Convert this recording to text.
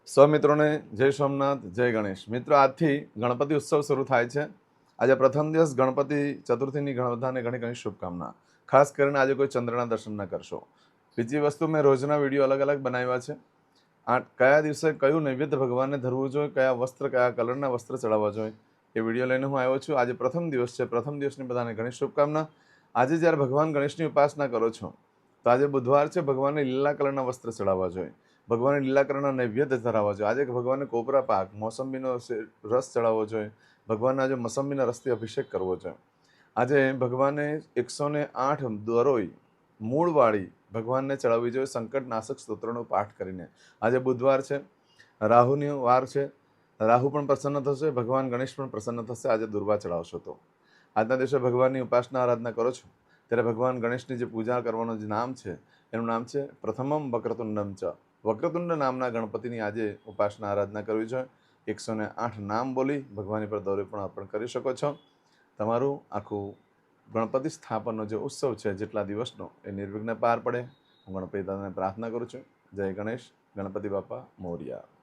સૌ મિત્રોને જય સોમનાથ, જય ગણેશ। મિત્રો, આજથી ગણપતિ ઉત્સવ શરૂ થાય છે। આજે પ્રથમ દિવસ ગણપતિ ચતુર્થીની બધાને ઘણી ઘણી શુભકામના। ખાસ કરીને આજે કોઈ ચંદ્રના દર્શન ન કરશો। બીજી વસ્તુ, મેં રોજના વિડીયો અલગ અલગ બનાવ્યા છે। આ કયા દિવસે કયું નૈવેદ્ય ભગવાનને ધરવું જોઈએ, કયા વસ્ત્ર, કયા કલરના વસ્ત્ર ચડાવવા જોઈએ, એ વિડીયો લઈને હું આવ્યો છું। આજે પ્રથમ દિવસ છે। પ્રથમ દિવસની બધાને ઘણી શુભકામના। આજે જ્યારે ભગવાન ગણેશની ઉપાસના કરો છો તો આજે બુધવાર છે, ભગવાનને લીલા કલરના વસ્ત્ર ચડાવવા જોઈએ, ભગવાનને લીલા કલરના નૈવેદ્ય ધરાવવા જોઈએ। આજે ભગવાનને કોપરા પાક, મોસંબીનો રસ ચડાવવો જોઈએ, ભગવાનને આજે મોસંબીના રસથી અભિષેક કરવો જોઈએ। આજે ભગવાનને 108 દરોઈ મૂળવાળી ભગવાનને ચડાવવી જોઈએ, સંકટનાશક સ્તોત્રનો પાઠ કરીને। આજે બુધવાર છે, રાહુની વાર છે, રાહુ પણ પ્રસન્ન થશે, ભગવાન ગણેશ પણ પ્રસન્ન થશે આજે દુર્વા ચડાવશો તો। આજના દિવસે ભગવાનની ઉપાસના આરાધના કરો છો ત્યારે ભગવાન ગણેશની જે પૂજા કરવાનું જે નામ છે એનું નામ છે પ્રથમમ વક્રતુંડમ ચ। વક્રતુંડ નામના ગણપતિની આજે ઉપાસના આરાધના કરવી જોઈએ। 108 નામ બોલી ભગવાનની પર દોરી પણ અર્પણ કરી શકો છો। તમારું આખું ગણપતિ સ્થાપનનો જે ઉત્સવ છે જેટલા દિવસનો એ નિર્વિઘ્ન પાર પડે, હું ગણપતિ દાદાને પ્રાર્થના કરું છું। જય ગણેશ, ગણપતિ બાપા મોર્યા।